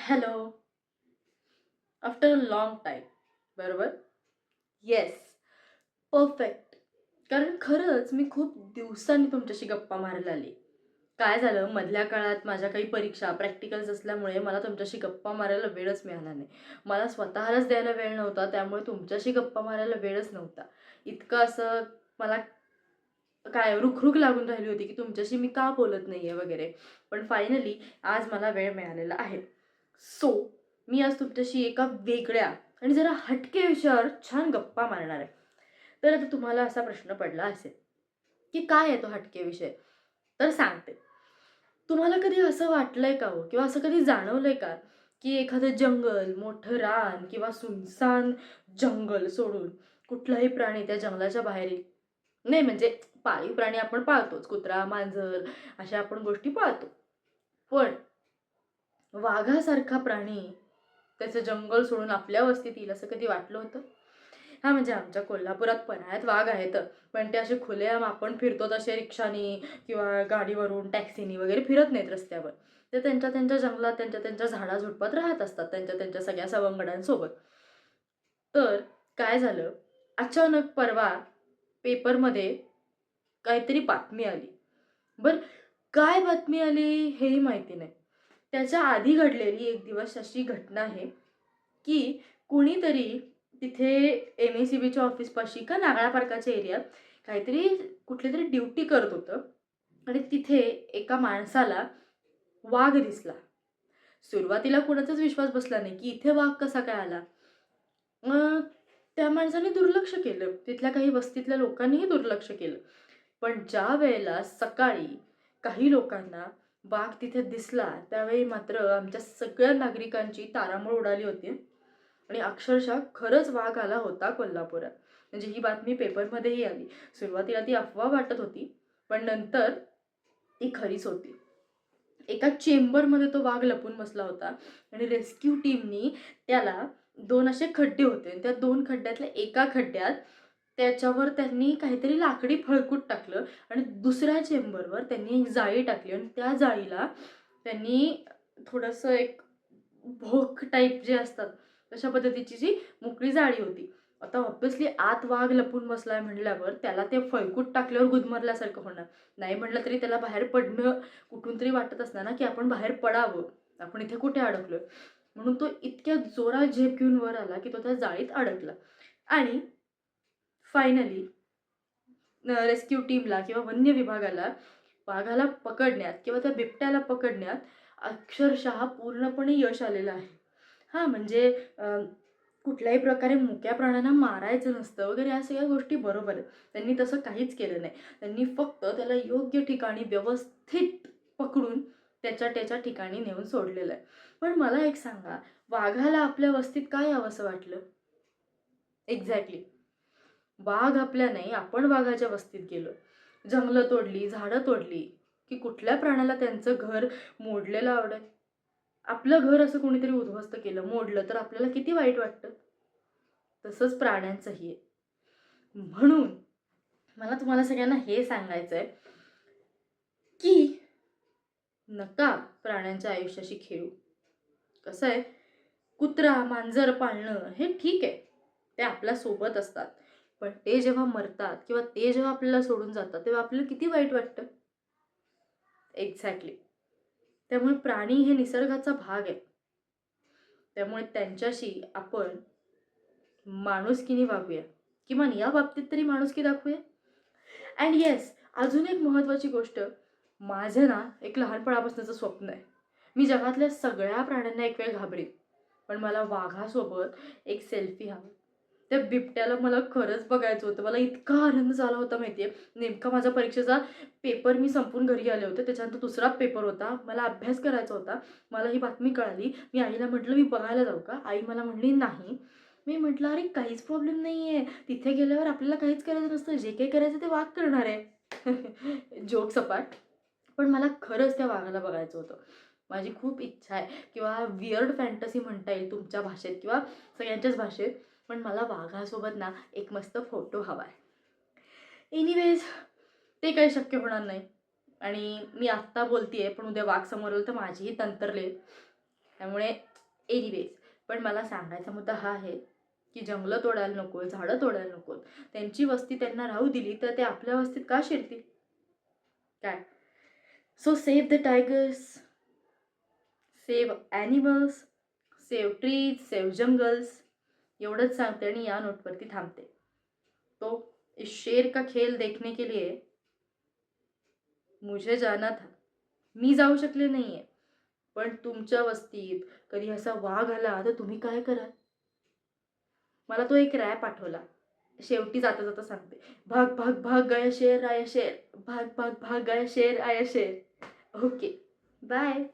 Hello. After a long time. बरोबर? Yes. Perfect. कारण खरंच मी खूप दिवसांनी तुमच्याशी गप्पा मारायला आली. काय झालं, मधल्या काळात माझ्या काही परीक्षा, प्रॅक्टिकल्स असल्यामुळे मला तुमच्याशी गप्पा मारायला वेळच मिळाला नाही. मला स्वतःलाच द्यायला वेळ नव्हता, त्यामुळे तुमच्याशी गप्पा मारायला वेळच नव्हता. इतकं असं मला काय रुखरुख लागून राहिली होती, की तुमच्याशी मी का बोलत नाहीये वगैरे. पण फायनली आज मला वेळ मिळालेला आहे. सो मी आज तुमच्याशी एका वेगळ्या आणि जरा हटके विषयावर छान गप्पा मारणार आहे. तर आता तुम्हाला असा प्रश्न पडला असेल, की काय आहे तो हटके विषय? तर सांगते. तुम्हाला कधी असं वाटलंय का हो किंवा असं कधी जाणवलंय का, की एखादं जंगल, मोठं रान किंवा सुनसान जंगल सोडून कुठलाही प्राणी त्या जंगलाच्या बाहेर येईल? नाही म्हणजे पाळीव प्राणी आपण पाळतोच. कुत्रा, मांजर अशा आपण गोष्टी पाळतो. पण वाघासारखा प्राणी त्याचं जंगल सोडून आपल्या वस्तीत येईल असं कधी वाटलं होतं? हां, म्हणजे आमच्या कोल्हापुरात पन्हाळ्यात वाघ आहेत. पण ते असे खुलेआम आपण फिरतो तसे रिक्षानी किंवा गाडीवरून, टॅक्सीनी वगैरे फिरत नाहीत रस्त्यावर. ते त्यांच्या त्यांच्या जंगलात, त्यांच्या त्यांच्या झाडाझुडपात राहत असतात, त्यांच्या त्यांच्या सगळ्या सवंगड्यांसोबत. तर काय झालं, अचानक परवा पेपरमध्ये काहीतरी बातमी आली. बरं, काय बातमी आली हेही माहिती नाही. त्याच्या आधी घडलेली एक दिवस अशी घटना आहे, की कुणीतरी तिथे एम-एस-सी-बीच्या ऑफिसपाशी का नारळा पार्काच्या एरियात काहीतरी कुठलीतरी ड्युटी करत होतं आणि तिथे एका माणसाला वाघ दिसला. सुरुवातीला कुणाचाच विश्वास बसला नाही, की इथे वाघ कसा काय आला? मग त्या माणसाने दुर्लक्ष केलं. तिथल्या काही वस्तीतल्या लोकांनीही दुर्लक्ष केलं. पण ज्या वेळेला सकाळी काही लोकांना वाघ तिथे दिसला, त्यावेळी मात्र आमच्या सगळ्या नागरिकांची तारांबळ उडाली होती आणि अक्षरशः खरंच वाघ आला होता कोल्हापुरात. म्हणजे ही बातमी पेपरमध्येही आली. सुरुवातीला ती अफवा वाटत होती, पण नंतर ती खरीच होती. एका चेंबरमध्ये तो वाघ लपून बसला होता आणि रेस्क्यू टीमनी त्याला 2 असे खड्डे होते आणि त्या 2 खड्ड्यातल्या एका खड्ड्यात त्याच्यावर त्यांनी काहीतरी लाकडी फळकूट टाकलं आणि दुसऱ्या चेंबरवर त्यांनी एक जाळी टाकली आणि त्या जाळीला त्यांनी थोडंसं एक भोक टाईप जे असतात, तशा पद्धतीची जी मोकळी जाळी होती. आता ऑब्व्हियसली आत वाघ लपून बसलाय म्हटल्यावर त्याला ते फळकूट टाकल्यावर गुदमरल्यासारखं होणार. नाही म्हटलं तरी त्याला बाहेर पडणं कुठून तरी वाटत असणार ना, की आपण बाहेर पडावं. आपण इथे कुठे अडकलोय? म्हणून तो इतक्या जोरात झेप घेऊन वर आला, की तो त्या जाळीत अडकला आणि फायनली रेस्क्यू टीमला किंवा वन्य विभागाला वाघाला पकडण्यात किंवा त्या बिबट्याला पकडण्यात अक्षरशः पूर्णपणे यश आलेलं आहे. हां, म्हणजे कुठल्याही प्रकारे मुक्या प्राण्यांना मारायचं नसतं वगैरे या सगळ्या गोष्टी बरोबर आहेत. त्यांनी तसं काहीच केलं नाही. त्यांनी फक्त त्याला योग्य ठिकाणी व्यवस्थित पकडून त्याच्या ठिकाणी नेऊन सोडलेलं आहे. पण मला एक सांगा, वाघाला आपल्या वस्तीत का यावंसं वाटलं? एक्झॅक्टली. वाघ आपल्या नाही, आपण वाघाच्या वस्तीत गेलो. जंगलं तोडली, झाडं तोडली, की कुठल्या प्राण्याला त्यांचं घर मोडलेलं आवडेल? आपलं घर असं कोणीतरी उद्ध्वस्त केलं, मोडलं तर आपल्याला किती वाईट वाटतं? तसंच प्राण्यांचंही आहे. म्हणून मला तुम्हाला सगळ्यांना हे सांगायचं आहे, की नका प्राण्यांच्या आयुष्याशी खेळू. कसं आहे, कुत्रा, मांजर पाळणं हे ठीक आहे. ते आपल्या सोबत असतात. पण ते जेव्हा मरतात किंवा ते जेव्हा आपल्याला सोडून जातात, तेव्हा आपल्याला किती वाईट वाटतं. एक्झॅक्टली. त्यामुळे प्राणी हे निसर्गाचा भाग आहे. त्यामुळे त्यांच्याशी आपण माणुसकीने वागूया. किमान या बाबतीत तरी माणुसकी दाखवूया. अँड येस, अजून एक महत्त्वाची गोष्ट, माझं ना एक लहानपणापासूनचं स्वप्न आहे. मी जगातल्या सगळ्या प्राण्यांना एक वेळ घाबरेन. पण मला वाघासोबत एक सेल्फी हवा. त्या बिबट्याला मला खरंच बघायचं होतं. मला इतका आनंद झाला होता माहिती आहे. नेमका माझा परीक्षेचा पेपर मी संपवून घरी आले होते. त्याच्यानंतर दुसरा पेपर होता. मला अभ्यास करायचा होता. मला ही बातमी कळाली. मी आईला म्हटलं, "मी बघायला जाऊ का?" आई मला म्हटली, "नाही." मी म्हटलं, "अरे काहीच प्रॉब्लेम नाही आहे. तिथे गेल्यावर आपल्याला काहीच करायचं नसतं. जे काही करायचं ते वाघ करणार आहे." जोक सपाट. पण मला खरंच त्या वाघाला बघायचं होतं. माझी खूप इच्छा आहे किंवा वियर्ड फॅन्टसी म्हणता येईल तुमच्या भाषेत किंवा सगळ्यांच्याच भाषेत. पण मला वाघासोबत ना एक मस्त फोटो हवा आहे. एनिवेज, ते काही शक्य होणार नाही आणि मी आत्ता बोलतीये, पण उद्या वाघ समोर आलं तर माझीही तंत्रले. त्यामुळे एनिवेज, पण मला सांगायचा मुद्दा हा आहे की जंगलं तोडायला नको, झाडं तोडायला नको. त्यांची वस्ती त्यांना राहू दिली तर ते आपल्या वस्तीत का शिरतील? काय? So save the tigers, save animals, save trees, save jungles. एवढंच सांगते आणि या नोटवरती थांबते. तो इस शेर का खेल देखने के लिए मुझे जाना था. मी जाऊ शकले नाहीये, पण तुमच्या वस्तीत कधी असा वाघ आला तर तुम्ही काय कराल? मला तो एक रॅप आठवला. शेवटी जाता जाता सांगते, भाग भाग भाग गया शेर आया शेर, भाग भाग भाग गया शेर आया शेर. Okay, bye.